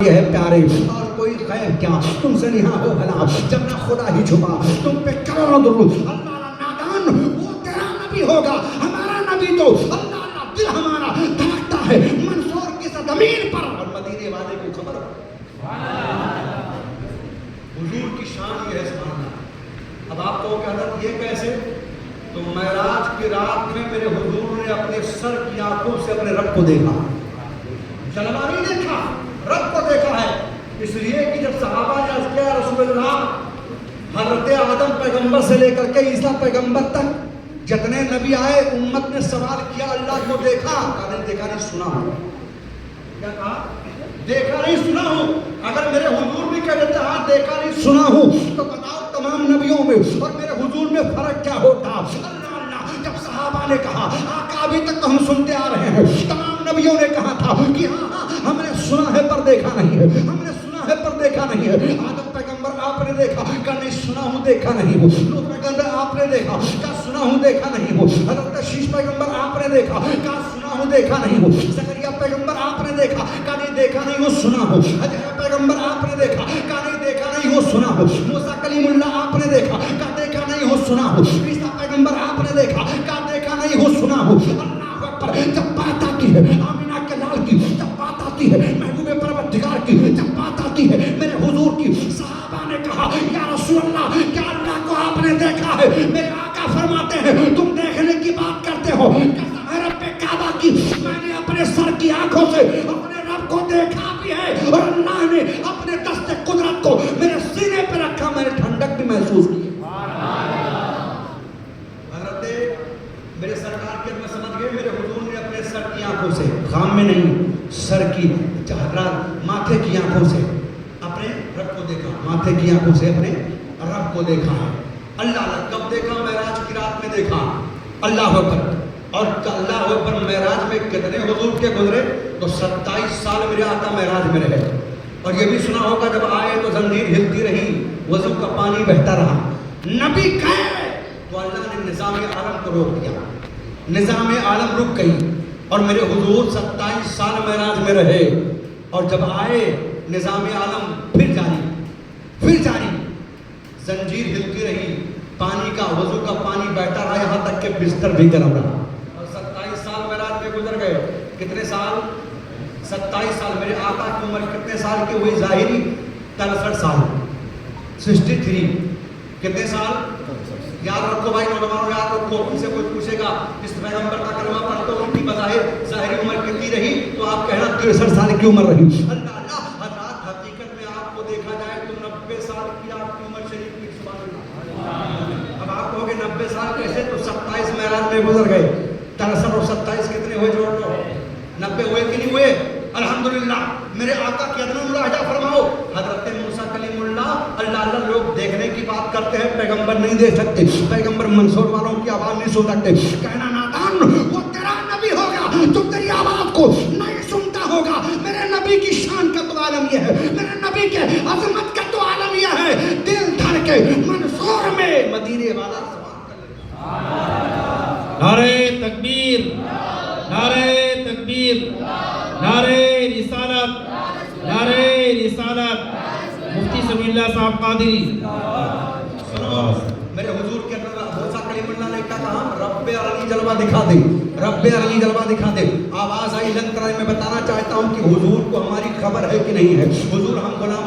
یہ ہے پیارے اور کوئی خیر کیا تم سے نہا ہو بھلا جب نہ خدا ہی چھپا تم پہ کروڑوں درود اللہ نادان وہ تیرا نبی ہوگا ہمارا نبی تو اللہ دل ہمارا دھڑکتا ہے منصور کی زمین پر اور مدینے والے کو خبر حضور کی شان یہ ہے سبحان اللہ. اب آپ کو کہتا یہ کیسے تو معراج کی رات میں میرے حضور نے اپنے سر کی آنکھوں سے اپنے رب کو دیکھا جلوہ نہیں دیکھا رب کو دیکھا ہے اس لیے کہ جب صحابہ نے عرض کیا رسول اللہ حضرت آدم پیغمبر سے لے کر کے عیسیٰ پیغمبر تک جتنے نبی آئے امت نے سوال کیا اللہ کو دیکھا کہا نہیں دیکھا نہیں سنا ہوں کیا کہا دیکھا نہیں سنا ہوں اگر میرے حضور بھی کہہ دیتے ہاں دیکھا نہیں سنا ہوں تو بتاؤ تمام نبیوں میں اور میرے حضور میں فرق کیا ہوتا اللہ جب صحابہ نے کہا آقا ابھی تک تو ہم سنتے آ رہے ہیں تمام نبیوں نے کہا تھا کہ ہاں ہم نے سنا ہے پر دیکھا نہیں ہے ہم نے سنا ہے پر دیکھا نہیں ہے آدم پیغمبر آپ نے دیکھا کہ نہیں سنا ہوں دیکھا نہیں ہوں لوط پیغمبر آپ نے دیکھا کہ سنا ہوں دیکھا نہیں ہوں حضرت شیش پیغمبر آپ نے دیکھا کہ سنا ہوں دیکھا نہیں ہوں زکریا پیغمبر آپ نے دیکھا کہ نہیں دیکھا نہیں ہوں سنا ہوں حضرت پیغمبر آپ نے دیکھا کہ نہیں دیکھا نہیں ہوں سنا ہوں موسیٰ کلیم اللہ آپ نے دیکھا کہ دیکھا نہیں ہوں سنا ہوں عیسیٰ پیغمبر آپ نے دیکھا کہ دیکھا نہیں ہوں سنا ہوں اللہ اکبر جب بات آتی ہے آمینہ کے لال کی جب بات آتی ہے محبوب پروردگار کی جب بات آتی ہے میرے حضور کی صحابہ نے کہا یا رسول اللہ کیا اللہ کو آپ نے دیکھا ہے میرے آقا فرماتے ہیں تم دیکھنے کی بات کرتے ہو رب کعبہ کی میں نے اپنے سر کی آنکھوں سے اپنے رب کو دیکھا بھی ہے اور اللہ نے اپنے دست قدرت کو میرے سینے پہ رکھا میں نے ٹھنڈک بھی محسوس کی حضرت میرے سرکار کے میں سمجھ گئے میرے حضور نے اپنے سر کی آنکھوں سے خام میں نہیں سر کی ماتھے کی آنکھوں سے اپنے رب کو دیکھا ماتھے کی آنکھوں سے اپنے رب کو دیکھا ہے اللہ کب دیکھا معراج کی رات میں دیکھا اللہ اکبر اور اللہ اکبر معراج میں کتنے حضور کے گزرے تو 27 سال میرے آقا معراج میں رہے اور یہ بھی سنا ہوگا جب آئے تو زنجیر ہلتی رہی وضو کا پانی بہتا رہا نبی کہے تو اللہ نے نظام عالم کو روک دیا نظام عالم رک گئی اور میرے حضور 27 سال معراج میں رہے اور جب آئے نظام عالم پھر جاری زنجیر ہلتی رہی پانی کا وضو کا پانی بہتا رہا یہاں تک کہ بستر بھی گرم رہا اور 27 سال معراج میں گزر گئے کتنے سال 27 سال میرے آقا کی عمر کتنے سال کی ہوئی ظاہری 63 سال 63 کتنے سال یاد رکھو بھائی نوجوانوں یاد رکھو ان سے کوئی پوچھے گا اس پیغمبر کا کلمہ پڑھ تو ان کی بظاہر ظاہری عمر کتنی رہی تو آپ کہنا 63 سال کی عمر رہی اللہ حضرات حقیقت میں آپ کو دیکھا جائے تو 90 سال کی آپ کی عمر شریف کی سبحان اللہ اب آپ کہو گے 90 سال کیسے تو 27 معراج میں گزر گئے 63 اور 27 کتنے ہوئے جوڑ لو 90 ہوئے کہ نہیں ہوئے الحمدللہ میرے آقا کی ادنا ملاحظہ فرماؤ حضرت موسیٰ کلیم اللہ اللہ لوگ دیکھنے کی بات کرتے ہیں پیغمبر نہیں دیکھ سکتے پیغمبر منصور والوں کی آواز نہیں سن سکتے کہنا نادان وہ تیرا نبی ہوگا جو تیری آواز کو نہیں سنتا ہوگا میرے نبی کی شان کا تو عالم یہ ہے میرے نبی کے عظمت کا تو عالم یہ ہے دل دھڑ کے منصور میں مدینے والا نعرہ تکبیر نعرہ تکبیر نعرہ رسالت مفتی سمیع اللہ صاحب قادری میرے حضور کے موسیٰ کلیم اللہ نے کہا رب ارنی جلوہ دکھا دے رب ارنی جلوہ دکھا دے آواز آئی لنگ میں بتانا چاہتا ہوں کہ حضور کو ہماری خبر ہے کہ نہیں ہے حضور ہم غلام